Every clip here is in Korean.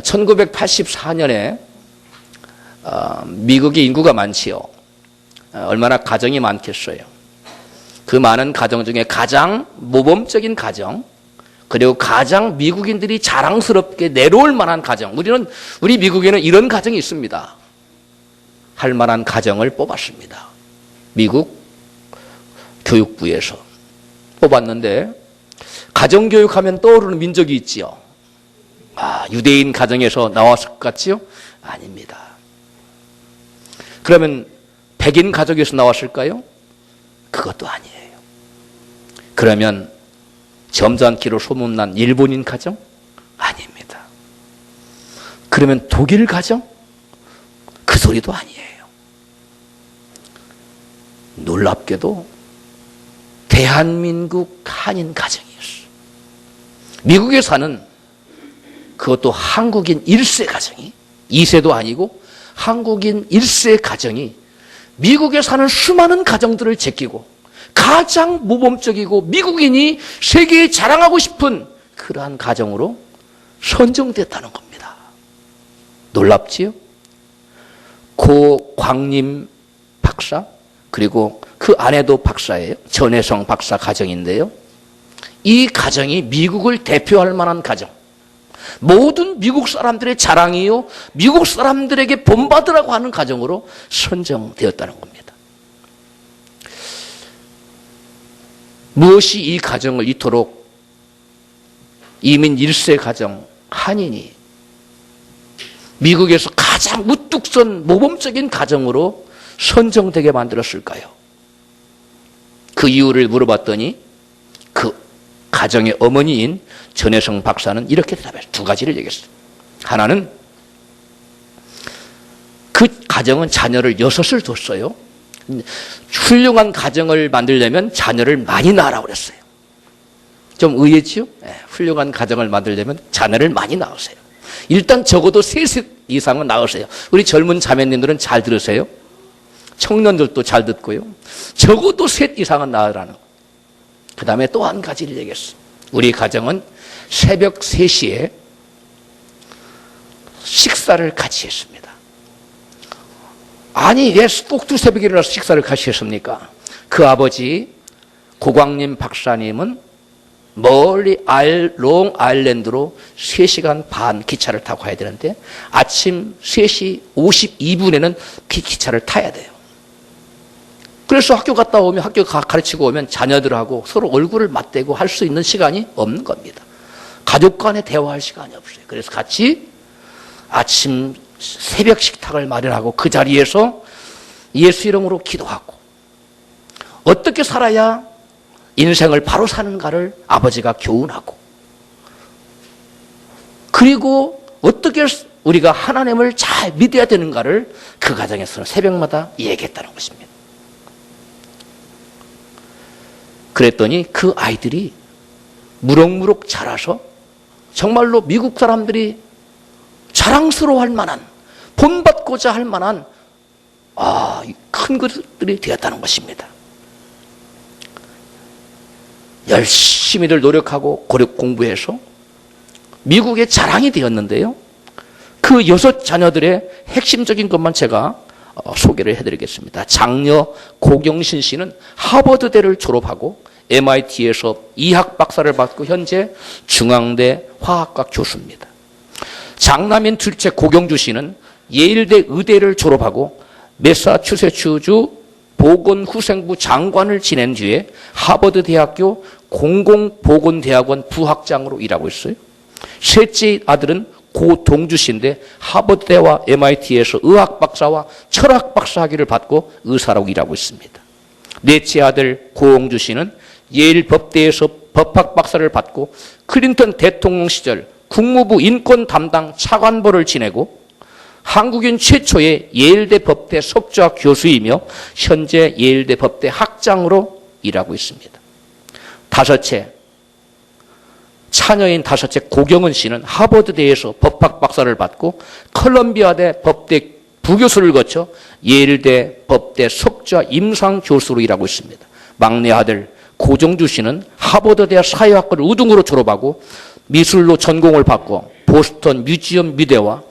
1984년에 미국의 인구가 많지요. 얼마나 가정이 많겠어요. 그 많은 가정 중에 가장 모범적인 가정, 그리고 가장 미국인들이 자랑스럽게 내놓을 만한 가정, 우리 미국에는 이런 가정이 있습니다. 할 만한 가정을 뽑았습니다. 미국 교육부에서 뽑았는데, 가정교육하면 떠오르는 민족이 있지요. 유대인 가정에서 나왔을 것 같지요? 아닙니다. 그러면 백인 가족에서 나왔을까요? 그것도 아니에요. 그러면 점잖기로 소문난 일본인 가정? 아닙니다. 그러면 독일 가정? 그 소리도 아니에요. 놀랍게도 대한민국 한인 가정이었어요. 미국에 사는, 그것도 한국인 1세 가정이, 2세도 아니고 한국인 1세 가정이 미국에 사는 수많은 가정들을 제끼고 가장 모범적이고 미국인이 세계에 자랑하고 싶은 그러한 가정으로 선정됐다는 겁니다. 놀랍지요? 고 광림 박사, 그리고 그 아내도 박사예요. 전혜성 박사 가정인데요. 이 가정이 미국을 대표할 만한 가정, 모든 미국 사람들의 자랑이요, 미국 사람들에게 본받으라고 하는 가정으로 선정되었다는 겁니다. 무엇이 이 가정을 이토록 이민 1세 가정, 한인이 미국에서 가장 우뚝 선 모범적인 가정으로 선정되게 만들었을까요? 그 이유를 물어봤더니 그 가정의 어머니인 전혜성 박사는 이렇게 대답했어요. 두 가지를 얘기했어요. 하나는 그 가정은 자녀를 6을 뒀어요. 훌륭한 가정을 만들려면 자녀를 많이 낳으라고 그랬어요. 좀 의외지요? 네, 훌륭한 가정을 만들려면 자녀를 많이 낳으세요. 일단 적어도 3셋 이상은 낳으세요. 우리 젊은 자매님들은 잘 들으세요. 청년들도 잘 듣고요. 적어도 3 이상은 낳으라는 거. 그 다음에 또 한 가지를 얘기했어. 우리 가정은 새벽 3시에 식사를 같이 했습니다. 아니, 왜 꼭두 새벽에 일어나서 식사를 같이 했습니까? 그 아버지 고광림 박사님은 멀리 롱 아일랜드로 3시간 반 기차를 타고 가야 되는데 아침 3시 52분에는 기차를 타야 돼요. 그래서 학교 갔다 오면, 학교 가르치고 오면 자녀들하고 서로 얼굴을 맞대고 할 수 있는 시간이 없는 겁니다. 가족 간에 대화할 시간이 없어요. 그래서 같이 아침 새벽 식탁을 마련하고 그 자리에서 예수 이름으로 기도하고 어떻게 살아야 인생을 바로 사는가를 아버지가 교훈하고, 그리고 어떻게 우리가 하나님을 잘 믿어야 되는가를 그 가정에서는 새벽마다 얘기했다는 것입니다. 그랬더니 그 아이들이 무럭무럭 자라서 정말로 미국 사람들이 자랑스러워할 만한, 본받고자 할 만한 큰 것들이 되었다는 것입니다. 열심히들 노력하고 공부해서 미국의 자랑이 되었는데요. 그 6 자녀들의 핵심적인 것만 제가 소개를 해드리겠습니다. 장녀 고경신 씨는 하버드대를 졸업하고 MIT에서 이학 박사를 받고 현재 중앙대 화학과 교수입니다. 장남인 둘째 고경주 씨는 예일대 의대를 졸업하고 매사추세츠주 보건후생부 장관을 지낸 뒤에 하버드 대학교 공공보건대학원 부학장으로 일하고 있어요. 셋째 아들은 고동주 씨인데 하버드대와 MIT에서 의학 박사와 철학 박사 학위를 받고 의사라고 일하고 있습니다. 넷째 아들 고홍주 씨는 예일 법대에서 법학 박사를 받고 클린턴 대통령 시절 국무부 인권 담당 차관보를 지내고 한국인 최초의 예일대 법대 석좌 교수이며 현재 예일대 법대 학장으로 일하고 있습니다. 다섯째, 차녀인 다섯째 고경은 씨는 하버드대에서 법학 박사를 받고 컬럼비아대 법대 부교수를 거쳐 예일대 법대 석좌 임상 교수로 일하고 있습니다. 막내 아들 고정주 씨는 하버드대 사회학과를 우등으로 졸업하고 미술로 전공을 받고 보스턴 뮤지엄 미대와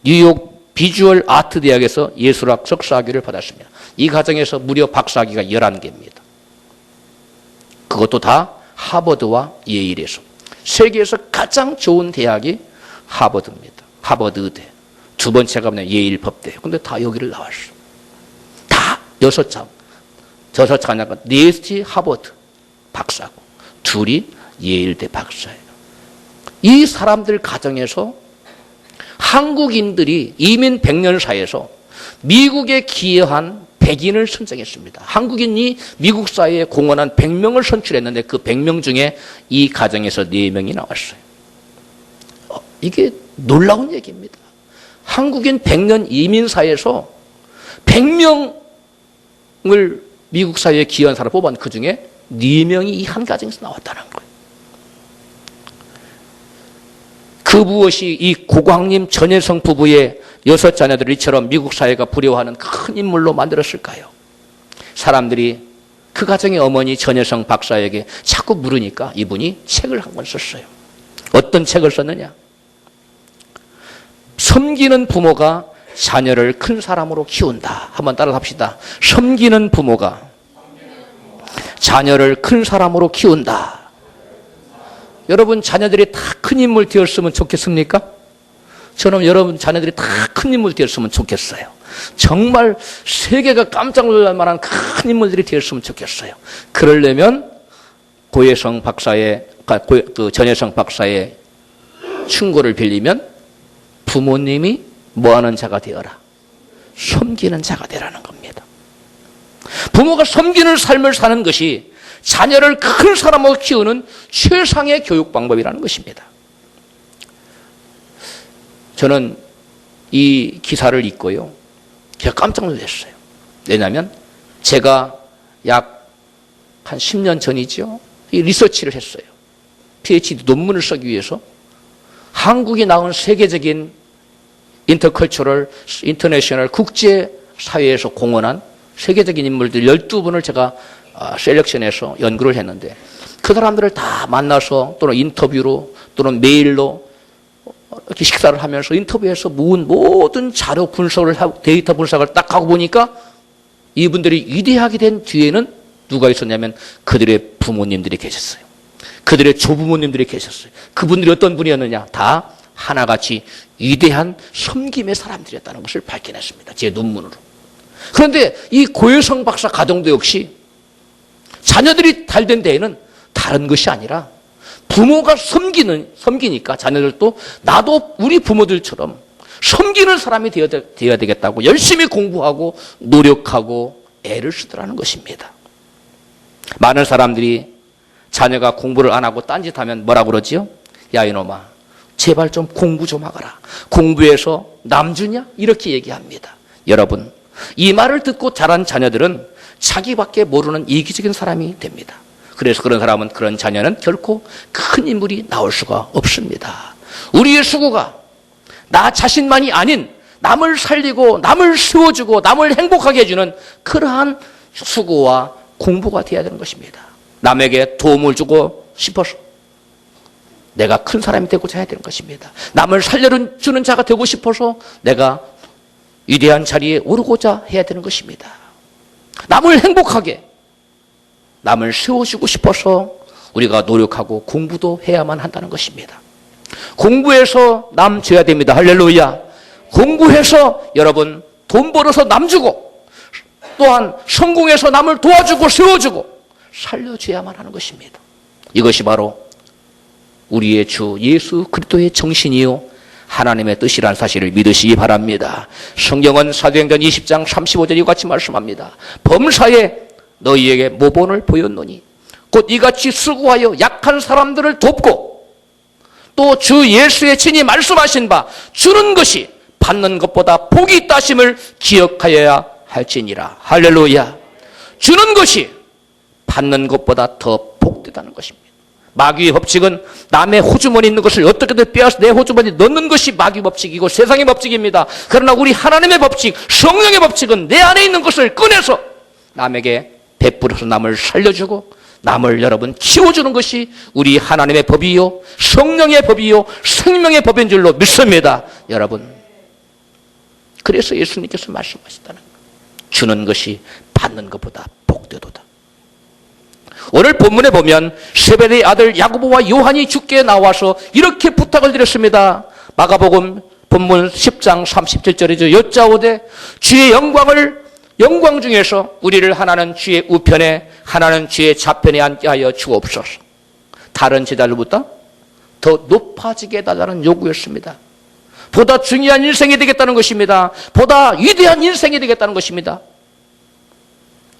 뉴욕 비주얼 아트 대학에서 예술학 석사학위를 받았습니다. 이 과정에서 무려 박사학위가 11개입니다. 그것도 다 하버드와 예일에서. 세계에서 가장 좋은 대학이 하버드입니다. 하버드 의대. 두 번째가 뭐냐, 예일 법대. 근데 다 여기를 나왔어요. 다 6장. 6장이니까 넷이 하버드 박사고 둘이 예일대 박사예요. 이 사람들 가정에서 한국인들이 이민 100년 사이에서 미국에 기여한 100인을 선정했습니다. 한국인이 미국 사회에 공헌한 100명을 선출했는데 그 100명 중에 이 가정에서 4명이 나왔어요. 이게 놀라운 얘기입니다. 한국인 100년 이민 사회에서 100명을 미국 사회에 기여한 사람 뽑았는데 그 중에 4명이 이 한 가정에서 나왔다는 거예요. 그 무엇이 이 고광님 전혜성 부부의 6자녀들을 이처럼 미국 사회가 부러워하는 큰 인물로 만들었을까요? 사람들이 그 가정의 어머니 전혜성 박사에게 자꾸 물으니까 이분이 책을 한 권 썼어요. 어떤 책을 썼느냐? 섬기는 부모가 자녀를 큰 사람으로 키운다. 한번 따라 합시다. 섬기는 부모가 자녀를 큰 사람으로 키운다. 여러분 자녀들이 다 큰 인물 되었으면 좋겠습니까? 저는 여러분 자녀들이 다 큰 인물 되었으면 좋겠어요. 정말 세계가 깜짝 놀랄 만한 큰 인물들이 되었으면 좋겠어요. 그러려면 고혜성 박사의 전혜성 박사의 충고를 빌리면 부모님이 뭐하는 자가 되어라? 섬기는 자가 되라는 겁니다. 부모가 섬기는 삶을 사는 것이 자녀를 큰 사람으로 키우는 최상의 교육 방법이라는 것입니다. 저는 이 기사를 읽고요, 제가 깜짝 놀랐어요. 왜냐하면 제가 약 한 10년 전이죠, 이 리서치를 했어요. PhD 논문을 쓰기 위해서 한국이 낳은 세계적인 인터컬처럴, 인터내셔널 국제사회에서 공헌한 세계적인 인물들 12분을 제가 셀렉션해서 연구를 했는데 그 사람들을 다 만나서 또는 인터뷰로 또는 메일로 이렇게 식사를 하면서 인터뷰해서 모든 자료 분석을 하고 데이터 분석을 딱 하고 보니까 이분들이 위대하게 된 뒤에는 누가 있었냐면 그들의 부모님들이 계셨어요. 그들의 조부모님들이 계셨어요. 그분들이 어떤 분이었느냐? 다 하나같이 위대한 섬김의 사람들이었다는 것을 발견했습니다. 제 논문으로. 그런데 이 고혜성 박사 가정도 역시 자녀들이 달된 데에는 다른 것이 아니라 부모가 섬기니까 자녀들도 나도 우리 부모들처럼 섬기는 사람이 되어야 되겠다고 열심히 공부하고 노력하고 애를 쓰더라는 것입니다. 많은 사람들이 자녀가 공부를 안 하고 딴짓하면 뭐라고 그러지요? 야 이놈아 제발 좀 공부 좀 하거라. 공부해서 남 주냐? 이렇게 얘기합니다. 여러분 이 말을 듣고 자란 자녀들은 자기밖에 모르는 이기적인 사람이 됩니다. 그래서 그런 사람은, 그런 자녀는 결코 큰 인물이 나올 수가 없습니다. 우리의 수고가 나 자신만이 아닌 남을 살리고 남을 세워주고 남을 행복하게 해주는 그러한 수고와 공부가 되어야 되는 것입니다. 남에게 도움을 주고 싶어서 내가 큰 사람이 되고자 해야 되는 것입니다. 남을 살려주는 자가 되고 싶어서 내가 위대한 자리에 오르고자 해야 되는 것입니다. 남을 행복하게, 남을 세워주고 싶어서 우리가 노력하고 공부도 해야만 한다는 것입니다. 공부해서 남 줘야 됩니다. 할렐루야. 공부해서 여러분 돈 벌어서 남 주고 또한 성공해서 남을 도와주고 세워주고 살려줘야만 하는 것입니다. 이것이 바로 우리의 주 예수 그리스도의 정신이요 하나님의 뜻이란 사실을 믿으시기 바랍니다. 성경은 사도행전 20장 35절에 같이 말씀합니다. 범사에 너희에게 모본을 보였노니 곧 이같이 수고하여 약한 사람들을 돕고 또 주 예수의 친히 말씀하신 바 주는 것이 받는 것보다 복이 있다 하심을 기억하여야 할지니라. 할렐루야. 주는 것이 받는 것보다 더 복되다는 것입니다. 마귀의 법칙은 남의 호주머니에 있는 것을 어떻게든 빼앗아 내 호주머니에 넣는 것이 마귀 법칙이고 세상의 법칙입니다. 그러나 우리 하나님의 법칙, 성령의 법칙은 내 안에 있는 것을 꺼내서 남에게 베풀어서 남을 살려주고 남을 여러분 키워주는 것이 우리 하나님의 법이요, 성령의 법이요, 생명의 법인 줄로 믿습니다. 여러분, 그래서 예수님께서 말씀하셨다는 거예요. 주는 것이 받는 것보다 복되도다. 오늘 본문에 보면 세베대의 아들 야고보와 요한이 주께 나와서 이렇게 부탁을 드렸습니다. 마가복음 본문 10장 37절이죠. 여짜오되 주의 영광 중에서 우리를 하나는 주의 우편에 하나는 주의 좌편에 앉게 하여 주옵소서. 다른 제자들보다 더 높아지게 해달라는 요구였습니다. 보다 중요한 인생이 되겠다는 것입니다. 보다 위대한 인생이 되겠다는 것입니다.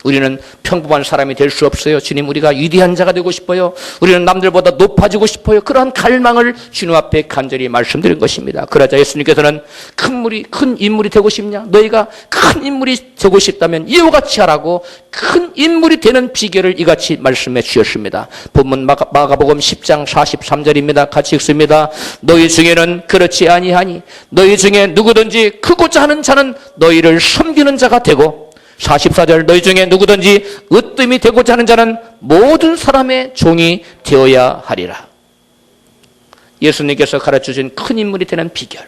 우리는 평범한 사람이 될 수 없어요. 주님, 우리가 위대한 자가 되고 싶어요. 우리는 남들보다 높아지고 싶어요. 그러한 갈망을 주님 앞에 간절히 말씀드린 것입니다. 그러자 예수님께서는 큰 인물이 되고 싶냐? 너희가 큰 인물이 되고 싶다면 이와 같이 하라고 큰 인물이 되는 비결을 이같이 말씀해 주셨습니다. 본문 마가복음 10장 43절입니다. 같이 읽습니다. 너희 중에는 그렇지 아니하니 너희 중에 누구든지 크고자 하는 자는 너희를 섬기는 자가 되고 44절 너희 중에 누구든지 으뜸이 되고자 하는 자는 모든 사람의 종이 되어야 하리라. 예수님께서 가르쳐주신 큰 인물이 되는 비결,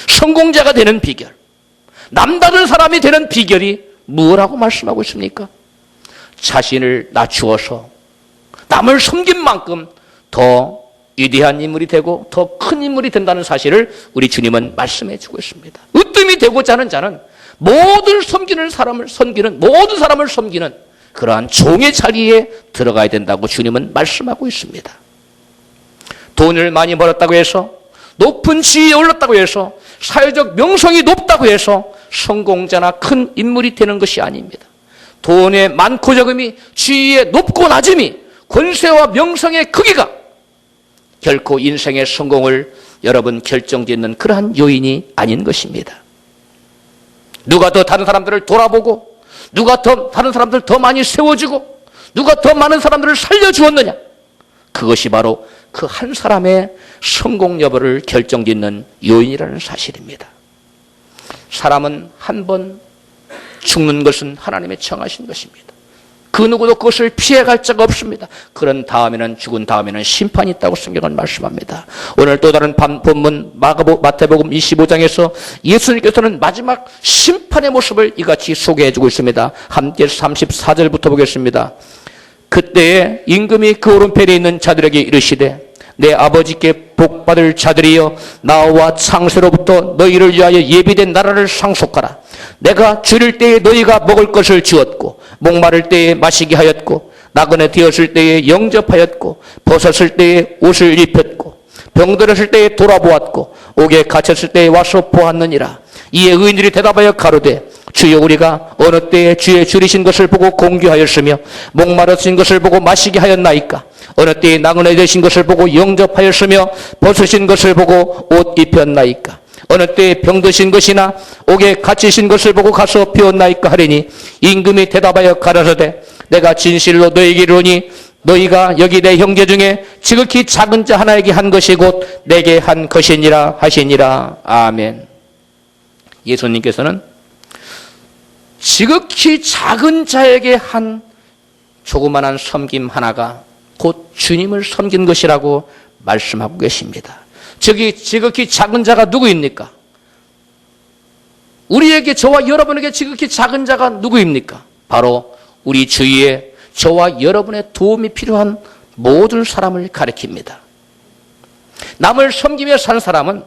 성공자가 되는 비결, 남다른 사람이 되는 비결이 무엇이라고 말씀하고 있습니까? 자신을 낮추어서 남을 섬긴 만큼 더 위대한 인물이 되고 더 큰 인물이 된다는 사실을 우리 주님은 말씀해 주고 있습니다. 으뜸이 되고자 하는 자는 모든 사람을 섬기는 그러한 종의 자리에 들어가야 된다고 주님은 말씀하고 있습니다. 돈을 많이 벌었다고 해서, 높은 지위에 올랐다고 해서, 사회적 명성이 높다고 해서 성공자나 큰 인물이 되는 것이 아닙니다. 돈의 많고 적음이, 지위의 높고 낮음이, 권세와 명성의 크기가 결코 인생의 성공을 여러분 결정짓는 그러한 요인이 아닌 것입니다. 누가 더 다른 사람들을 돌아보고, 누가 더 다른 사람들을 더 많이 세워주고, 누가 더 많은 사람들을 살려주었느냐, 그것이 바로 그 한 사람의 성공 여부를 결정짓는 요인이라는 사실입니다. 사람은 한 번 죽는 것은 하나님의 정하신 것입니다. 그 누구도 그것을 피해갈 자가 없습니다. 그런 다음에는, 죽은 다음에는 심판이 있다고 성경은 말씀합니다. 오늘 또 다른 본문 마태복음 25장에서 예수님께서는 마지막 심판의 모습을 이같이 소개해주고 있습니다. 함께 34절부터 보겠습니다. 그때에 임금이 그 오른편에 있는 자들에게 이르시되 내 아버지께 복받을 자들이여 나와 창세로부터 너희를 위하여 예비된 나라를 상속하라. 내가 줄일 때에 너희가 먹을 것을 주었고 목마를 때에 마시게 하였고 나그네 되었을 때에 영접하였고 벗었을 때에 옷을 입혔고 병들었을 때에 돌아보았고 옥에 갇혔을 때에 와서 보았느니라. 이에 의인들이 대답하여 가로되 주여 우리가 어느 때에 주의 줄이신 것을 보고 공규하였으며 목마르신 것을 보고 마시게 하였나이까. 어느 때에 나그네 되신 것을 보고 영접하였으며 벗으신 것을 보고 옷 입혔나이까. 어느 때에 병드신 것이나 옥에 갇히신 것을 보고 가서 배웠나이까 하리니 임금이 대답하여 가라사대 내가 진실로 너희에게 이르노니 너희가 여기 내 형제 중에 지극히 작은 자 하나에게 한 것이 곧 내게 한 것이니라 하시니라. 아멘. 예수님께서는 지극히 작은 자에게 한 조그만한 섬김 하나가 곧 주님을 섬긴 것이라고 말씀하고 계십니다. 지극히 작은 자가 누구입니까? 우리에게, 저와 여러분에게 지극히 작은 자가 누구입니까? 바로 우리 주위에 저와 여러분의 도움이 필요한 모든 사람을 가리킵니다. 남을 섬기며 산 사람은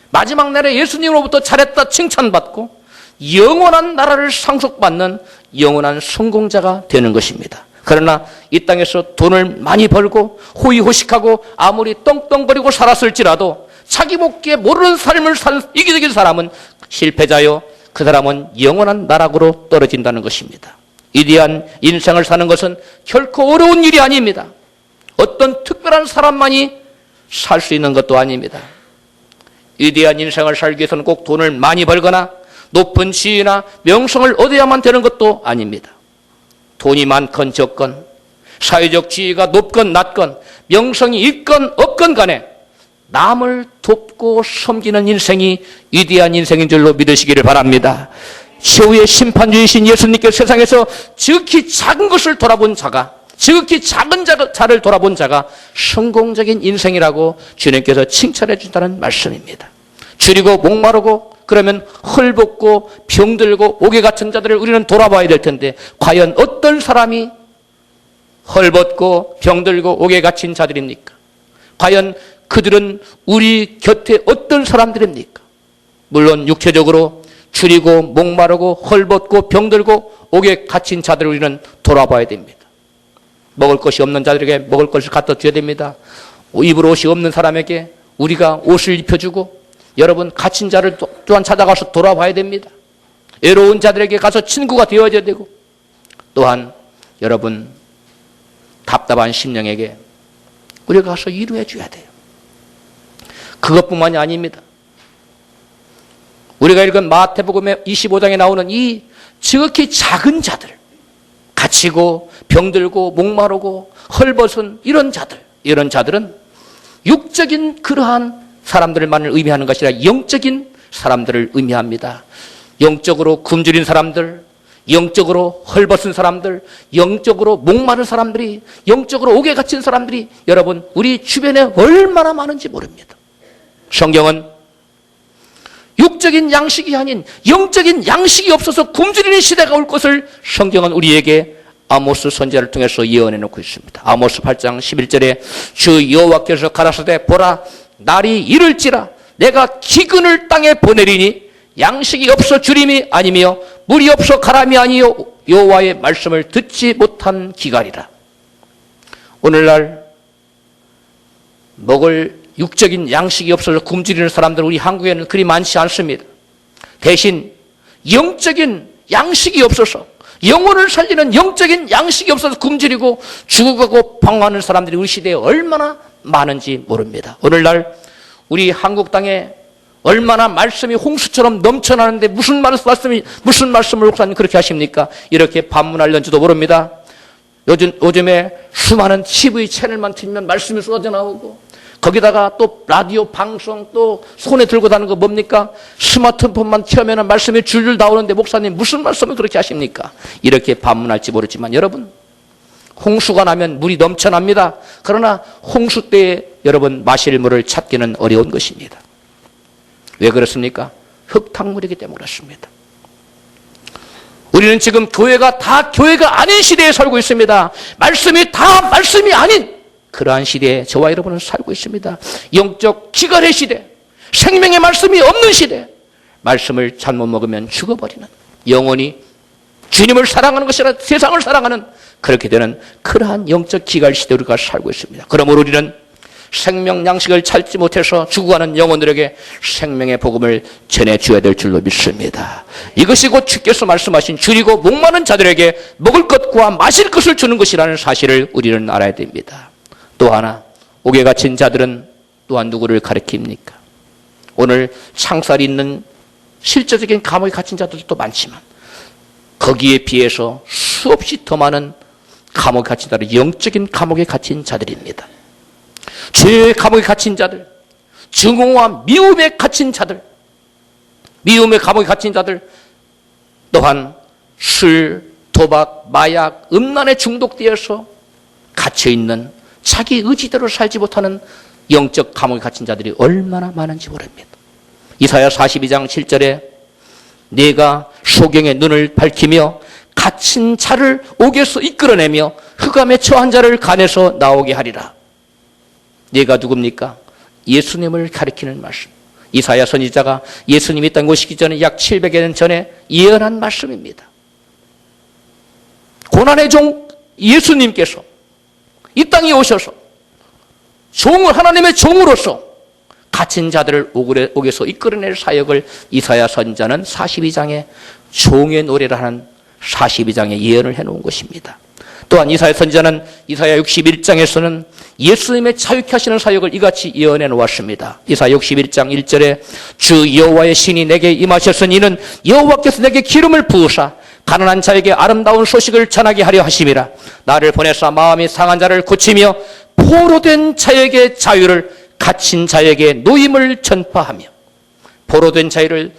마지막 날에 예수님으로부터 잘했다 칭찬받고 영원한 나라를 상속받는 영원한 성공자가 되는 것입니다. 그러나 이 땅에서 돈을 많이 벌고 호의호식하고 아무리 떵떵거리고 살았을지라도 자기 복귀에 모르는 삶을 산 이기적인 사람은 실패자요, 그 사람은 영원한 나락으로 떨어진다는 것입니다. 위대한 인생을 사는 것은 결코 어려운 일이 아닙니다. 어떤 특별한 사람만이 살 수 있는 것도 아닙니다. 위대한 인생을 살기 위해서는 꼭 돈을 많이 벌거나 높은 지위나 명성을 얻어야만 되는 것도 아닙니다. 돈이 많건 적건, 사회적 지위가 높건 낮건, 명성이 있건 없건 간에 남을 돕고 섬기는 인생이 위대한 인생인 줄로 믿으시기를 바랍니다. 최후의 심판주이신 예수님께서 세상에서 지극히 작은 것을 돌아본 자가 지극히 작은 자를 돌아본 자가 성공적인 인생이라고 주님께서 칭찬해 준다는 말씀입니다. 줄이고 목마르고 그러면 헐벗고 병들고 옥에 갇힌 자들을 우리는 돌아봐야 될 텐데 과연 어떤 사람이 헐벗고 병들고 옥에 갇힌 자들입니까? 과연 그들은 우리 곁에 어떤 사람들입니까? 물론 육체적으로 줄이고 목마르고 헐벗고 병들고 옥에 갇힌 자들을 우리는 돌아봐야 됩니다. 먹을 것이 없는 자들에게 먹을 것을 갖다 줘야 됩니다. 입을 옷이 없는 사람에게 우리가 옷을 입혀주고 여러분 갇힌 자를 또한 찾아가서 돌아봐야 됩니다. 외로운 자들에게 가서 친구가 되어줘야 되고 또한 여러분 답답한 심령에게 우리가 가서 위로해 줘야 돼요. 그것뿐만이 아닙니다. 우리가 읽은 마태복음의 25장에 나오는 이 지극히 작은 자들, 갇히고 병들고 목마르고 헐벗은 이런 자들은 육적인 그러한 사람들만을 의미하는 것이 아니라 영적인 사람들을 의미합니다. 영적으로 굶주린 사람들, 영적으로 헐벗은 사람들, 영적으로 목마른 사람들이, 영적으로 옥에 갇힌 사람들이 여러분 우리 주변에 얼마나 많은지 모릅니다. 성경은 육적인 양식이 아닌 영적인 양식이 없어서 굶주리는 시대가 올 것을 성경은 우리에게 아모스 선지자를 통해서 예언해 놓고 있습니다. 아모스 8장 11절에 주 여호와께서 가라사대 보라 날이 이를지라 내가 기근을 땅에 보내리니 양식이 없어 주림이 아니며 물이 없어 가람이 아니요 여호와의 말씀을 듣지 못한 기갈이라. 오늘날 먹을 육적인 양식이 없어서 굶주리는 사람들 우리 한국에는 그리 많지 않습니다. 대신 영적인 양식이 없어서 영혼을 살리는 영적인 양식이 없어서 굶주리고 죽어가고 방황하는 사람들이 우리 시대에 얼마나 많은지 모릅니다. 오늘날 우리 한국 땅에 얼마나 말씀이 홍수처럼 넘쳐나는데 무슨 말씀을 목사님 그렇게 하십니까? 이렇게 반문하려는지도 모릅니다. 요즘에 수많은 TV 채널만 틀면 말씀이 쏟아져 나오고 거기다가 또 라디오 방송 또 손에 들고 다니는 거 뭡니까? 스마트폰만 켜면 말씀이 줄줄 나오는데 목사님 무슨 말씀을 그렇게 하십니까? 이렇게 반문할지 모르지만 여러분 홍수가 나면 물이 넘쳐납니다. 그러나 홍수 때에 여러분 마실 물을 찾기는 어려운 것입니다. 왜 그렇습니까? 흙탕물이기 때문에 그렇습니다. 우리는 지금 교회가 다 교회가 아닌 시대에 살고 있습니다. 말씀이 다 말씀이 아닌 그러한 시대에 저와 여러분은 살고 있습니다. 영적 기갈의 시대, 생명의 말씀이 없는 시대, 말씀을 잘못 먹으면 죽어버리는 영혼이 주님을 사랑하는 것이 아니라 세상을 사랑하는 그렇게 되는 그러한 영적 기갈 시대에 우리가 살고 있습니다. 그러므로 우리는 생명 양식을 찾지 못해서 죽어가는 영혼들에게 생명의 복음을 전해줘야 될 줄로 믿습니다. 이것이 곧 주께서 말씀하신 줄이고 목마른 자들에게 먹을 것과 마실 것을 주는 것이라는 사실을 우리는 알아야 됩니다. 또 하나 옥에 갇힌 자들은 또한 누구를 가리킵니까? 오늘 창살이 있는 실제적인 감옥에 갇힌 자들도 많지만 거기에 비해서 수없이 더 많은 감옥에 갇힌 자들, 영적인 감옥에 갇힌 자들입니다. 죄의 감옥에 갇힌 자들, 증오와 미움에 갇힌 자들, 미움의 감옥에 갇힌 자들, 또한 술, 도박, 마약, 음란에 중독되어서 갇혀있는 자기 의지대로 살지 못하는 영적 감옥에 갇힌 자들이 얼마나 많은지 모릅니다. 이사야 42장 7절에 내가 소경의 눈을 밝히며 갇힌 자를 옥에서 이끌어내며 흑암에 처한 자를 간에서 나오게 하리라. 네가 누굽니까? 예수님을 가리키는 말씀. 이사야 선지자가 예수님이 땅에 오시기 전에 약 700여 년 전에 예언한 말씀입니다. 고난의 종 예수님께서 이 땅에 오셔서 하나님의 종으로서 갇힌 자들을 옥에서 이끌어낼 사역을 이사야 선지자는 42장에 종의 노래를 하는 42장에 예언을 해놓은 것입니다. 또한 이사야 선지자는 이사야 61장에서는 예수님의 자유케 하시는 사역을 이같이 예언해 놓았습니다. 이사야 61장 1절에 주 여호와의 신이 내게 임하셨으니 이는 여호와께서 내게 기름을 부으사 가난한 자에게 아름다운 소식을 전하게 하려 하심이라. 나를 보내사 마음이 상한 자를 고치며 포로된 자에게 자유를 갇힌 자에게 노임을 전파하며 포로된 자를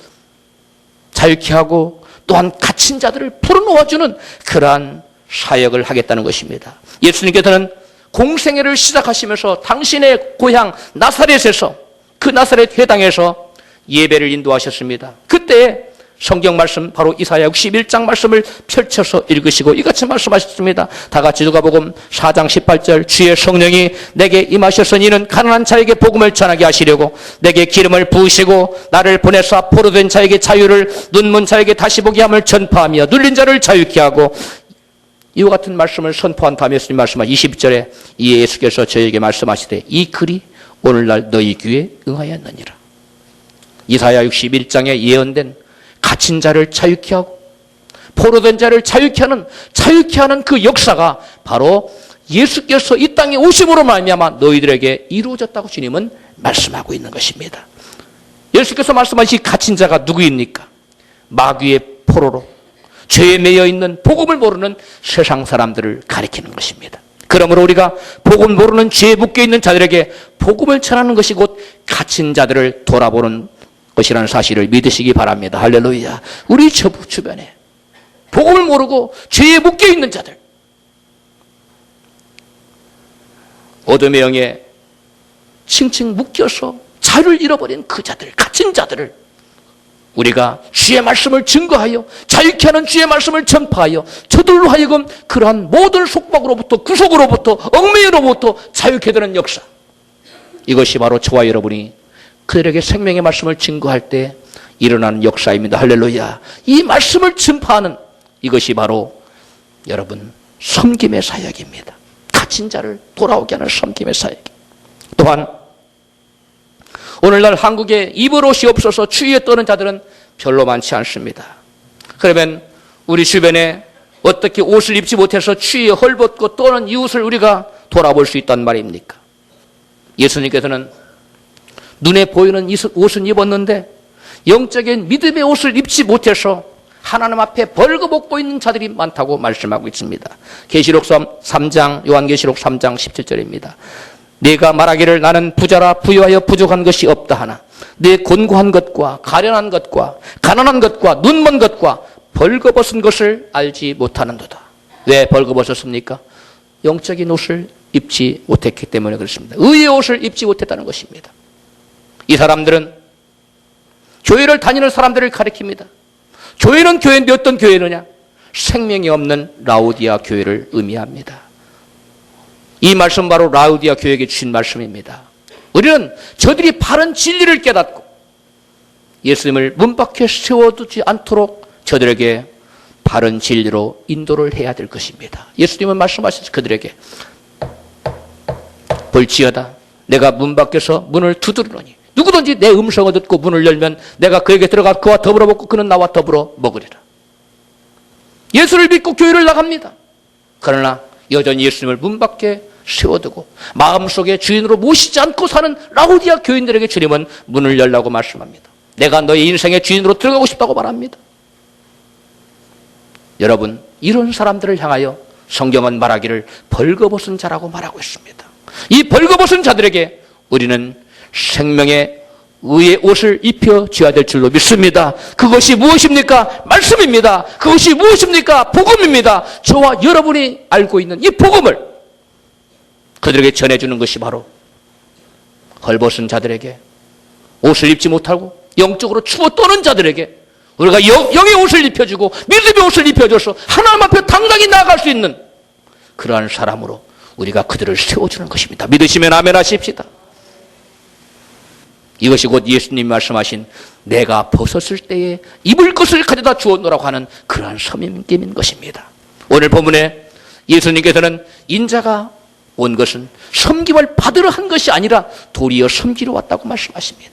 자유케 하고 또한 갇힌 자들을 풀어놓아주는 그러한 사역을 하겠다는 것입니다. 예수님께서는 공생애를 시작하시면서 당신의 고향 나사렛에서, 그 나사렛 회당에서 예배를 인도하셨습니다. 그때 성경 말씀, 바로 이사야 61장 말씀을 펼쳐서 읽으시고 이같이 말씀하셨습니다. 다 같이 누가복음 4장 18절, 주의 성령이 내게 임하셔서 이는 가난한 자에게 복음을 전하게 하시려고 내게 기름을 부으시고 나를 보내사 포로된 자에게 자유를, 눈먼 자에게 다시 보게 함을 전파하며 눌린 자를 자유케 하고, 이와 같은 말씀을 선포한 다음에 예수님 말씀하신 20절에 이에 예수께서 저에게 말씀하시되 이 글이 오늘날 너희 귀에 응하였느니라. 이사야 61장에 예언된 갇힌 자를 자유케 하고 포로된 자를 자유케 하는 그 역사가 바로 예수께서 이 땅에 오심으로 말미암아 너희들에게 이루어졌다고 주님은 말씀하고 있는 것입니다. 예수께서 말씀하신 갇힌 자가 누구입니까? 마귀의 포로로 죄에 매여 있는 복음을 모르는 세상 사람들을 가리키는 것입니다. 그러므로 우리가 복음을 모르는 죄에 묶여 있는 자들에게 복음을 전하는 것이 곧 갇힌 자들을 돌아보는 것이라는 사실을 믿으시기 바랍니다. 할렐루야. 우리 주변에 복음을 모르고 죄에 묶여 있는 자들, 어둠의 영에 칭칭 묶여서 자유를 잃어버린 그 자들, 갇힌 자들을 우리가 주의 말씀을 증거하여 자유케 하는 주의 말씀을 전파하여 저들로 하여금 그러한 모든 속박으로부터, 구속으로부터, 얽매이로부터 자유케 되는 역사, 이것이 바로 저와 여러분이 그들에게 생명의 말씀을 증거할 때 일어나는 역사입니다. 할렐루야. 이 말씀을 전파하는 이것이 바로 여러분 섬김의 사역입니다. 갇힌 자를 돌아오게 하는 섬김의 사역. 또한 오늘날 한국에 입을 옷이 없어서 추위에 떠는 자들은 별로 많지 않습니다. 그러면 우리 주변에 어떻게 옷을 입지 못해서 추위에 헐벗고 떠는 이웃을 우리가 돌아볼 수 있단 말입니까? 예수님께서는 눈에 보이는 옷은 입었는데 영적인 믿음의 옷을 입지 못해서 하나님 앞에 벌거벗고 있는 자들이 많다고 말씀하고 있습니다. 계시록 3장, 요한계시록 3장 17절입니다. 네가 말하기를 나는 부자라 부유하여 부족한 것이 없다 하나 네 곤고한 것과 가련한 것과 가난한 것과 눈먼 것과 벌거벗은 것을 알지 못하는도다. 왜 벌거벗었습니까? 영적인 옷을 입지 못했기 때문에 그렇습니다. 의의 옷을 입지 못했다는 것입니다. 이 사람들은 교회를 다니는 사람들을 가리킵니다. 교회는 교회인데 어떤 교회느냐? 생명이 없는 라오디아 교회를 의미합니다. 이 말씀 바로 라오디아 교회에게 주신 말씀입니다. 우리는 저들이 바른 진리를 깨닫고 예수님을 문 밖에 세워두지 않도록 저들에게 바른 진리로 인도를 해야 될 것입니다. 예수님은 말씀하셔서 그들에게 볼지어다 내가 문 밖에서 문을 두드리노니 누구든지 내 음성을 듣고 문을 열면 내가 그에게 들어가 그와 더불어 먹고 그는 나와 더불어 먹으리라. 예수를 믿고 교회를 나갑니다. 그러나 여전히 예수님을 문 밖에 세워두고 마음속에 주인으로 모시지 않고 사는 라오디아 교인들에게 주님은 문을 열라고 말씀합니다. 내가 너의 인생의 주인으로 들어가고 싶다고 말합니다. 여러분, 이런 사람들을 향하여 성경은 말하기를 벌거벗은 자라고 말하고 있습니다. 이 벌거벗은 자들에게 우리는 생명의 의의 옷을 입혀줘야 될 줄로 믿습니다. 그것이 무엇입니까? 말씀입니다. 그것이 무엇입니까? 복음입니다. 저와 여러분이 알고 있는 이 복음을 그들에게 전해주는 것이 바로 헐벗은 자들에게, 옷을 입지 못하고 영적으로 추워 떠는 자들에게 우리가 영의 옷을 입혀주고 믿음의 옷을 입혀줘서 하나님 앞에 당당히 나아갈 수 있는 그러한 사람으로 우리가 그들을 세워주는 것입니다. 믿으시면 아멘 하십시다. 이것이 곧 예수님이 말씀하신 내가 벗었을 때에 입을 것을 가져다 주었노라고 하는 그러한 섬김인 것입니다. 오늘 본문에 예수님께서는 인자가 온 것은 섬김을 받으러 한 것이 아니라 도리어 섬기러 왔다고 말씀하십니다.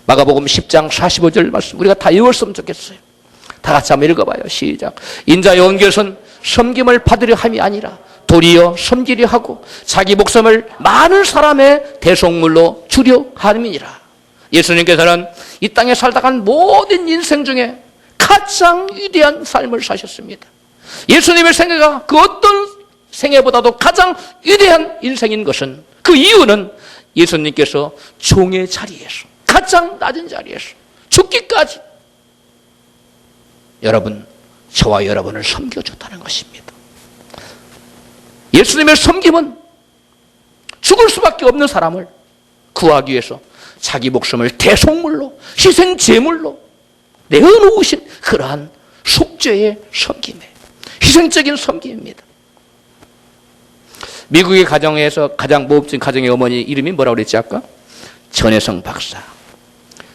마가복음 10장 45절 말씀 우리가 다 외웠으면 좋겠어요. 다 같이 한번 읽어봐요. 시작. 인자의 온 것은 섬김을 받으려 함이 아니라 도리어 섬기려 하고 자기 목숨을 많은 사람의 대속물로 주려 함이니라. 예수님께서는 이 땅에 살다간 모든 인생 중에 가장 위대한 삶을 사셨습니다. 예수님의 생애가 그 어떤 생애보다도 가장 위대한 인생인 것은, 그 이유는 예수님께서 종의 자리에서, 가장 낮은 자리에서 죽기까지 여러분, 저와 여러분을 섬겨줬다는 것입니다. 예수님의 섬김은 죽을 수밖에 없는 사람을 구하기 위해서 자기 목숨을 대속물로, 희생 제물로 내어놓으신 그러한 속죄의 섬김이에요. 희생적인 섬김입니다. 미국의 가정에서 가장 모범적인 가정의 어머니 이름이 뭐라고 그랬지 아까? 전혜성 박사.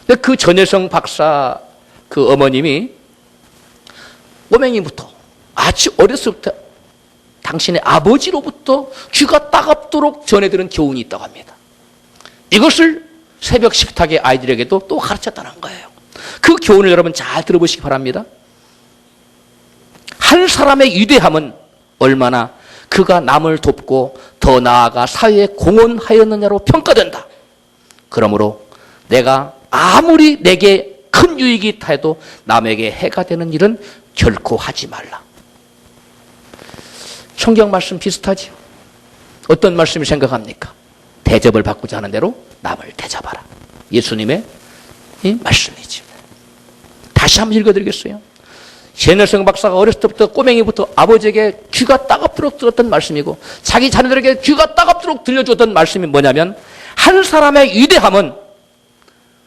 근데 그 전혜성 박사 그 어머님이 꼬맹이부터 아주 어렸을 때 당신의 아버지로부터 귀가 따갑도록 전해들은 교훈이 있다고 합니다. 이것을 새벽 식탁의 아이들에게도 또 가르쳤다는 거예요. 그 교훈을 여러분 잘 들어보시기 바랍니다. 한 사람의 위대함은 얼마나 그가 남을 돕고 더 나아가 사회에 공헌하였느냐로 평가된다. 그러므로 내가 아무리 내게 큰 유익이 있다 해도 남에게 해가 되는 일은 결코 하지 말라. 성경 말씀 비슷하지요. 어떤 말씀을 생각합니까? 대접을 받고자 하는 대로 남을 대접하라. 예수님의 이 말씀이죠. 다시 한번 읽어드리겠어요. 전혜성 박사가 어렸을 때부터 꼬맹이부터 아버지에게 귀가 따갑도록 들었던 말씀이고 자기 자녀들에게 귀가 따갑도록 들려줬던 말씀이 뭐냐면 한 사람의 위대함은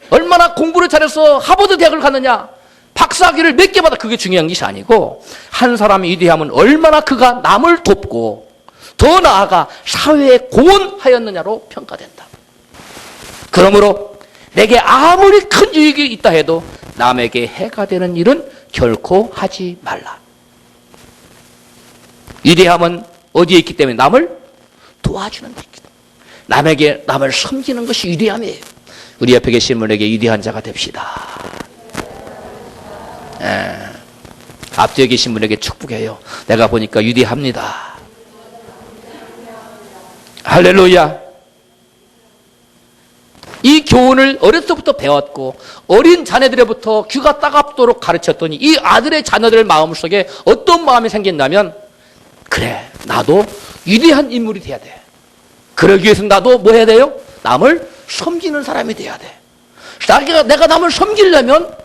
얼마나 공부를 잘해서 하버드 대학을 갔느냐, 박사학위를 몇 개 받아, 그게 중요한 것이 아니고 한 사람의 위대함은 얼마나 그가 남을 돕고 더 나아가 사회에 공헌하였느냐로 평가된다. 그러므로 내게 아무리 큰 유익이 있다 해도 남에게 해가 되는 일은 결코 하지 말라. 위대함은 어디에 있기 때문에? 남을 도와주는 데 있기 때문에. 남을 섬기는 것이 위대함이에요. 우리 옆에 계신 분에게 위대한 자가 됩시다. 앞뒤에 계신 분에게 축복해요. 내가 보니까 위대합니다. 할렐루야. 이 교훈을 어렸을 때부터 배웠고 어린 자녀들로부터 귀가 따갑도록 가르쳤더니 이 아들의 자녀들 마음속에 어떤 마음이 생긴다면, 그래, 나도 위대한 인물이 돼야 돼. 그러기 위해서 나도 뭐 해야 돼요? 남을 섬기는 사람이 돼야 돼. 내가 남을 섬기려면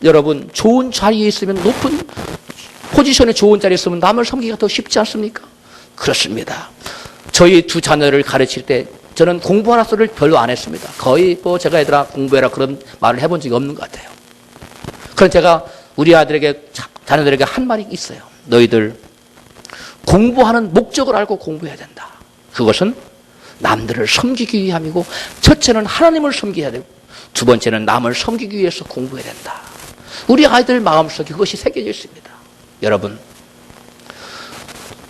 여러분 좋은 자리에 있으면, 높은 포지션에 좋은 자리에 있으면 남을 섬기기가 더 쉽지 않습니까? 그렇습니다. 저희 두 자녀를 가르칠 때 저는 공부하라 소리를 별로 안 했습니다. 거의 제가 얘들아 공부해라 그런 말을 해본 적이 없는 것 같아요. 그럼 제가 우리 아들에게, 자녀들에게 한 말이 있어요. 너희들 공부하는 목적을 알고 공부해야 된다. 그것은 남들을 섬기기 위함이고, 첫째는 하나님을 섬겨야 되고 두 번째는 남을 섬기기 위해서 공부해야 된다. 우리 아이들 마음속에 그것이 새겨져 있습니다. 여러분,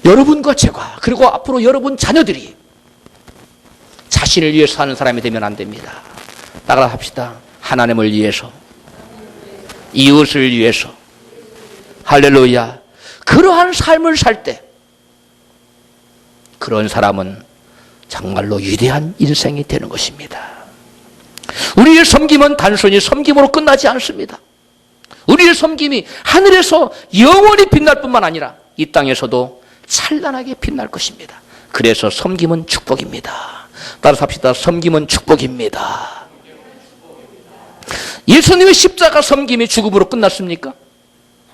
여러분과 제가, 그리고 앞으로 여러분 자녀들이 자신을 위해서 사는 사람이 되면 안 됩니다. 따라 합시다. 하나님을 위해서, 이웃을 위해서. 할렐루야. 그러한 삶을 살 때 그런 사람은 정말로 위대한 인생이 되는 것입니다. 우리의 섬김은 단순히 섬김으로 끝나지 않습니다. 우리의 섬김이 하늘에서 영원히 빛날 뿐만 아니라 이 땅에서도 찬란하게 빛날 것입니다. 그래서 섬김은 축복입니다. 따라서 합시다. 섬김은 축복입니다. 예수님의 십자가 섬김이 죽음으로 끝났습니까?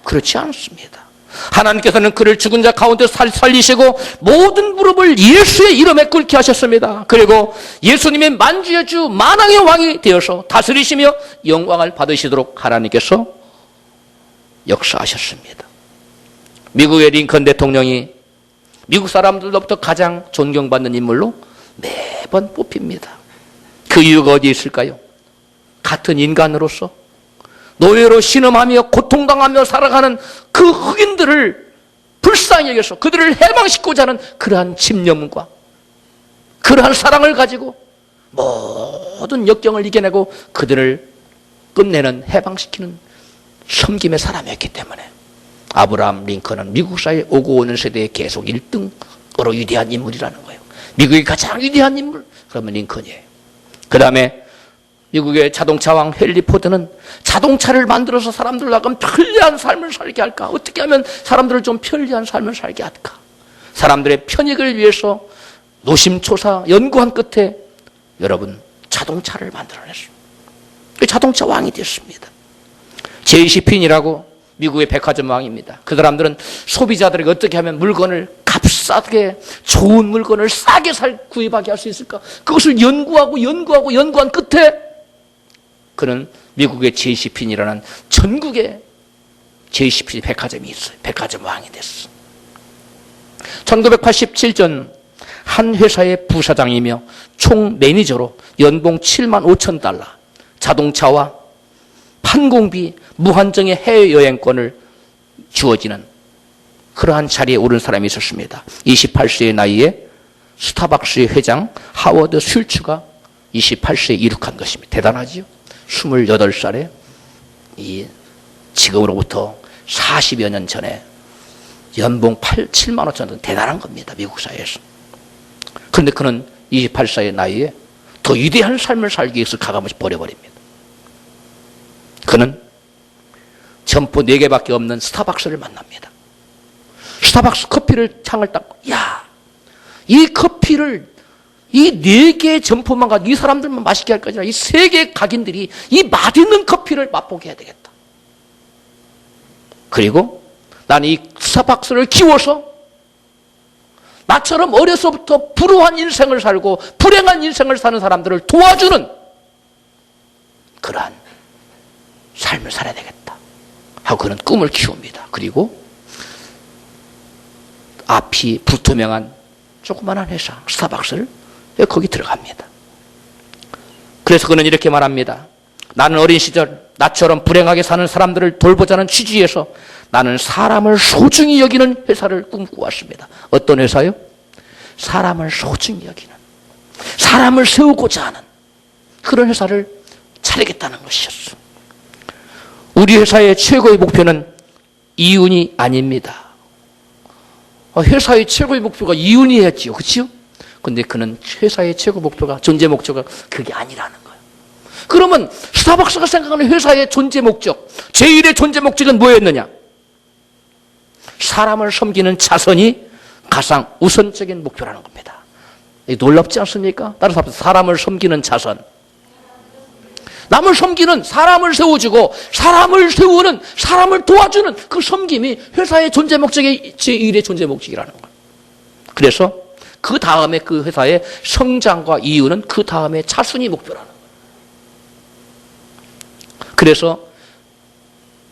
그렇지 않습니다. 하나님께서는 그를 죽은 자 가운데 살리시고 모든 무릎을 예수의 이름에 꿇게 하셨습니다. 그리고 예수님의 만주의 주, 만왕의 왕이 되어서 다스리시며 영광을 받으시도록 하나님께서 역사하셨습니다. 미국의 링컨 대통령이 미국 사람들로부터 가장 존경받는 인물로 매번 뽑힙니다. 그 이유가 어디에 있을까요? 같은 인간으로서 노예로 신음하며 고통당하며 살아가는 그 흑인들을 불쌍히 여겨서 그들을 해방시키고자 하는 그러한 집념과 그러한 사랑을 가지고 모든 역경을 이겨내고 그들을 끝내는, 해방시키는 섬김의 사람이었기 때문에 아브라함 링컨은 미국 사회에 오고 오는 세대에 계속 1등으로 위대한 인물이라는 거예요. 미국의 가장 위대한 인물, 그러면 링컨이에요. 그 다음에 미국의 자동차왕 헨리 포드는 자동차를 만들어서 사람들로 하여금 편리한 삶을 살게 할까? 어떻게 하면 사람들을 좀 편리한 삶을 살게 할까? 사람들의 편익을 위해서 노심초사 연구한 끝에 여러분 자동차를 만들어냈습니다. 자동차 왕이 됐습니다. 제이시 핀이라고 미국의 백화점 왕입니다. 그 사람들은 소비자들에게 어떻게 하면 물건을 싸게 좋은 물건을 싸게 구입하게 할 수 있을까? 그것을 연구한 끝에 그는 미국의 JCPenn이라는 전국에 JCPenney 백화점이 있어요. 백화점 왕이 됐어. 1987년 한 회사의 부사장이며 총 매니저로 연봉 7만 5천 달러, 자동차와 판공비, 무한정의 해외여행권을 주어지는 그러한 자리에 오른 사람이 있었습니다. 28세의 나이에 스타벅스의 회장 하워드 슐츠가 28세에 이룩한 것입니다. 대단하지요? 28살에 지금으로부터 40여 년 전에 연봉 7만 5천 원, 대단한 겁니다. 미국 사회에서. 그런데 그는 28세의 나이에 더 위대한 삶을 살기 위해서 가감없이 버려버립니다. 그는 점포 4개밖에 없는 스타벅스를 만납니다. 스타벅스 커피를 창을 딱, 이 커피를 이 4개의 점포만 가지고 이 사람들만 맛있게 할 것이라 이 3개의 각인들이 이 맛있는 커피를 맛보게 해야 되겠다. 그리고 나는 이 스타벅스를 키워서 나처럼 어려서부터 불우한 인생을 살고 불행한 인생을 사는 사람들을 도와주는 그러한 삶을 살아야 되겠다 하고 그는 꿈을 키웁니다. 그리고 앞이 불투명한 조그만한 회사 스타벅스를 거기 들어갑니다. 그래서 그는 이렇게 말합니다. 나는 어린 시절 나처럼 불행하게 사는 사람들을 돌보자는 취지에서 나는 사람을 소중히 여기는 회사를 꿈꾸었습니다. 어떤 회사요? 사람을 소중히 여기는, 사람을 세우고자 하는 그런 회사를 차리겠다는 것이었어. 우리 회사의 최고의 목표는 이윤이 아닙니다. 회사의 최고의 목표가 이윤이었지요. 그렇죠? 근데 그는 회사의 최고 목표가, 존재 목표가 그게 아니라는 거예요. 그러면 스타벅스가 생각하는 회사의 존재 목적, 제1의 존재 목적은 뭐였느냐? 사람을 섬기는 자선이 가장 우선적인 목표라는 겁니다. 놀랍지 않습니까? 따라서 사람을 섬기는 자선. 남을 섬기는, 사람을 세워주고 사람을 세우는, 사람을 도와주는 그 섬김이 회사의 존재 목적의 제1의 존재 목적이라는 거예요. 그래서 그 다음에 그 회사의 성장과 이유는 그 다음에 차순위 목표라는 거예요. 그래서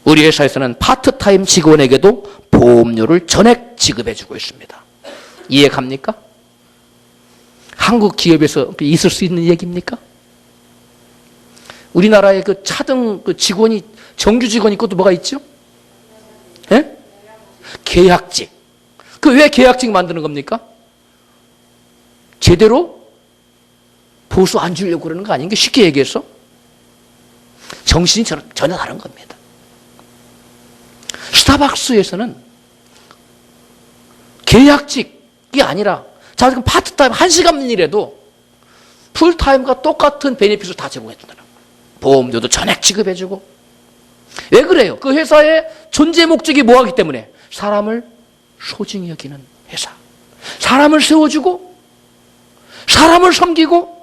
우리 회사에서는 파트타임 직원에게도 보험료를 전액 지급해주고 있습니다. 이해갑니까? 한국 기업에서 있을 수 있는 얘기입니까? 우리나라의 그 차등 그 직원이, 정규 직원이 있고 또 뭐가 있죠? 예? 계약직. 그 왜 계약직 만드는 겁니까? 제대로 보수 안 주려고 그러는 거 아닌가? 쉽게 얘기해서. 정신이 전혀 다른 겁니다. 스타벅스에서는 계약직이 아니라, 자, 지금 파트타임 1시간 일해도 풀타임과 똑같은 베네핏을 다 제공해준다는 거예요. 보험료도 전액 지급해주고. 왜 그래요? 그 회사의 존재 목적이 뭐하기 때문에? 사람을 소중히 여기는 회사. 사람을 세워주고, 사람을 섬기고,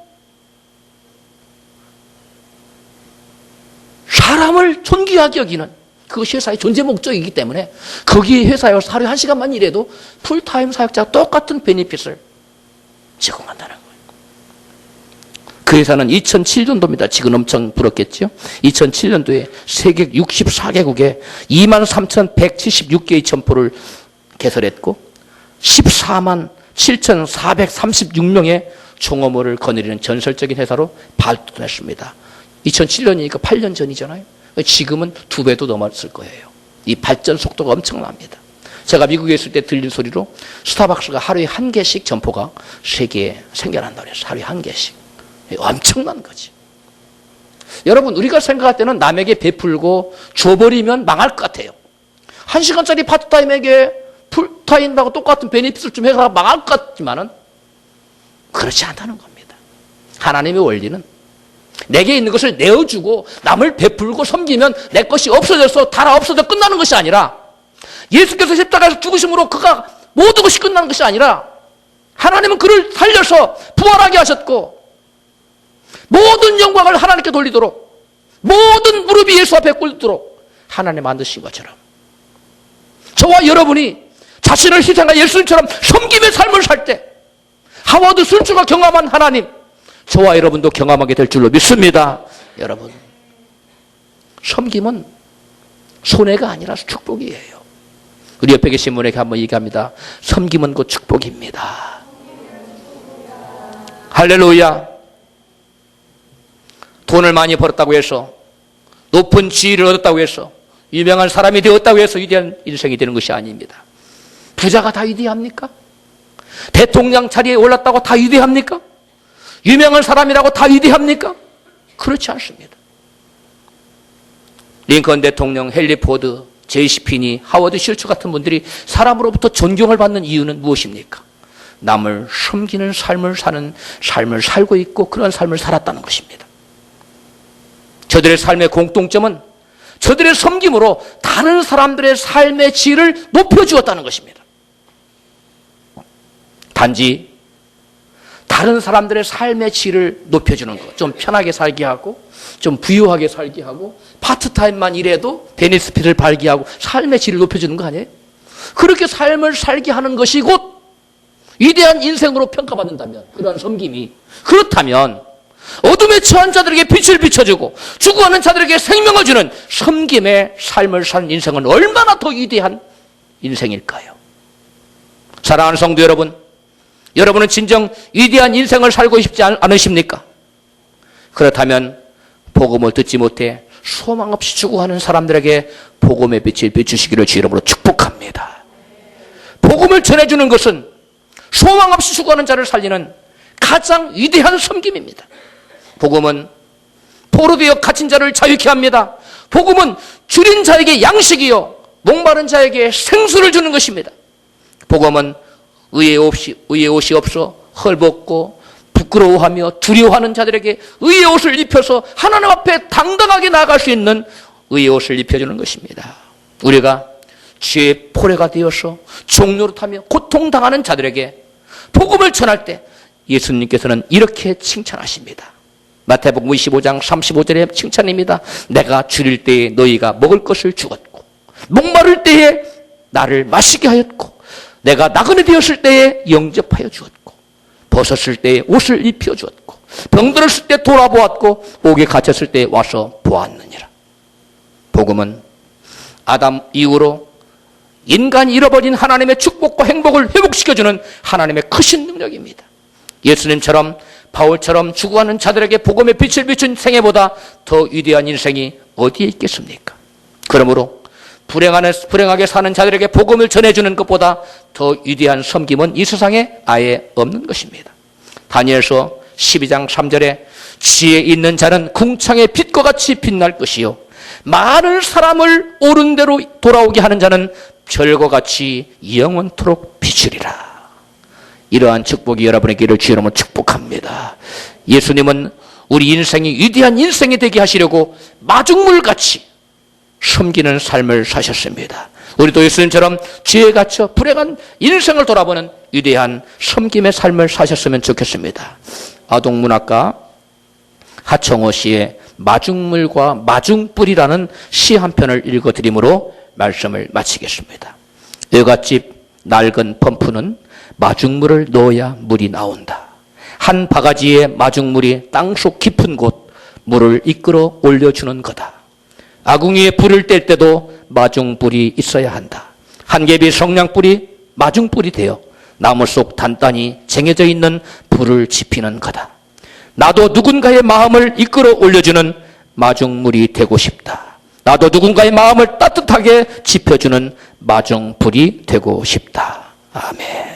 사람을 존귀하게 여기는 그것이 회사의 존재 목적이기 때문에 거기 회사에 하루에 1시간만 일해도 풀타임 사역자와 똑같은 베네핏을 제공한다는 거예요. 그 회사는 2007년도입니다. 지금 엄청 불었겠죠? 2007년도에 세계 64개국에 23,176개의 점포를 개설했고 14만 7,436명의 종업원을 거느리는 전설적인 회사로 발돋했습니다. 2007년이니까 8년 전이잖아요. 지금은 2배도 넘었을 거예요. 이 발전 속도가 엄청납니다. 제가 미국에 있을 때 들린 소리로 스타벅스가 하루에 1개씩 점포가 세계에 생겨난다고 그랬어요. 하루에 1개씩. 엄청난 거지. 여러분, 우리가 생각할 때는 남에게 베풀고 줘버리면 망할 것 같아요. 1시간짜리 파트타임에게 풀타임하고 똑같은 베네핏을 좀 해서 망할 것 같지만은 그렇지 않다는 겁니다. 하나님의 원리는 내게 있는 것을 내어주고 남을 베풀고 섬기면 내 것이 없어져서 달아 없어져 끝나는 것이 아니라, 예수께서 십자가에서 죽으심으로 그가 모든 것이 끝나는 것이 아니라 하나님은 그를 살려서 부활하게 하셨고 모든 영광을 하나님께 돌리도록, 모든 무릎이 예수 앞에 꿇도록 하나님 만드신 것처럼 저와 여러분이 자신을 희생하여 예수님처럼 섬김의 삶을 살 때 하워드 술주가 경험한 하나님, 저와 여러분도 경험하게 될 줄로 믿습니다. 여러분, 섬김은 손해가 아니라 축복이에요. 우리 옆에 계신 분에게 한번 얘기합니다. 섬김은 곧 축복입니다. 할렐루야. 돈을 많이 벌었다고 해서, 높은 지위를 얻었다고 해서, 유명한 사람이 되었다고 해서 위대한 인생이 되는 것이 아닙니다. 부자가 다 위대합니까? 대통령 자리에 올랐다고 다 위대합니까? 유명한 사람이라고 다 위대합니까? 그렇지 않습니다. 링컨 대통령, 헨리 포드, 제이시 피니, 하워드 슐츠 같은 분들이 사람으로부터 존경을 받는 이유는 무엇입니까? 남을 섬기는 삶을 사는 삶을 살고 있고 그런 삶을 살았다는 것입니다. 저들의 삶의 공통점은 저들의 섬김으로 다른 사람들의 삶의 질을 높여주었다는 것입니다. 단지 다른 사람들의 삶의 질을 높여주는 것, 좀 편하게 살게 하고 좀 부유하게 살게 하고 파트타임만 일해도 베네피트를 발게 하고 삶의 질을 높여주는 거 아니에요? 그렇게 삶을 살게 하는 것이 곧 위대한 인생으로 평가받는다면, 그러한 섬김이 그렇다면 어둠에 처한 자들에게 빛을 비춰주고 죽어가는 자들에게 생명을 주는 섬김의 삶을 사는 인생은 얼마나 더 위대한 인생일까요? 사랑하는 성도 여러분, 여러분은 진정 위대한 인생을 살고 싶지 않으십니까? 그렇다면 복음을 듣지 못해 소망 없이 죽어가는 사람들에게 복음의 빛을 비추시기를 주 이름으로 축복합니다. 복음을 전해주는 것은 소망 없이 죽어가는 자를 살리는 가장 위대한 섬김입니다. 복음은 포로되어 갇힌 자를 자유케 합니다. 복음은 줄인 자에게 양식이요 목마른 자에게 생수를 주는 것입니다. 복음은 의의 옷이 없어 헐벗고 부끄러워하며 두려워하는 자들에게 의의 옷을 입혀서 하나님 앞에 당당하게 나아갈 수 있는 의의 옷을 입혀주는 것입니다. 우리가 죄의 포로가 되어서 종노릇하며 고통당하는 자들에게 복음을 전할 때 예수님께서는 이렇게 칭찬하십니다. 마태복음 25장 35절의 칭찬입니다. 내가 줄일 때에 너희가 먹을 것을 주었고 목마를 때에 나를 마시게 하였고 내가 나그네 되었을 때에 영접하여 주었고 벗었을 때에 옷을 입혀 주었고 병들었을 때 돌아보았고 옥에 갇혔을 때에 와서 보았느니라. 복음은 아담 이후로 인간이 잃어버린 하나님의 축복과 행복을 회복시켜주는 하나님의 크신 능력입니다. 예수님처럼 바울처럼 죽어가는 자들에게 복음의 빛을 비춘 생애보다 더 위대한 인생이 어디에 있겠습니까? 그러므로 불행하게 사는 자들에게 복음을 전해주는 것보다 더 위대한 섬김은 이 세상에 아예 없는 것입니다. 다니엘서 12장 3절에 지혜 있는 자는 궁창의 빛과 같이 빛날 것이요 많은 사람을 옳은 대로 돌아오게 하는 자는 별과 같이 영원토록 비추리라. 이러한 축복이 여러분에게 이를 주님으로 축복합니다. 예수님은 우리 인생이 위대한 인생이 되게 하시려고 마중물같이 섬기는 삶을 사셨습니다. 우리도 예수님처럼 죄에 갇혀 불행한 인생을 돌아보는 위대한 섬김의 삶을 사셨으면 좋겠습니다. 아동문학가 하청호 씨의 마중물과 마중불이라는 시 한 편을 읽어드림으로 말씀을 마치겠습니다. 외갓집 낡은 펌프는 마중물을 넣어야 물이 나온다. 한 바가지의 마중물이 땅속 깊은 곳 물을 이끌어 올려주는 거다. 아궁이에 불을 뗄 때도 마중불이 있어야 한다. 한 겹의 성냥불이 마중불이 되어 나무 속 단단히 쟁여져 있는 불을 지피는 거다. 나도 누군가의 마음을 이끌어 올려주는 마중물이 되고 싶다. 나도 누군가의 마음을 따뜻하게 지펴주는 마중불이 되고 싶다. 아멘.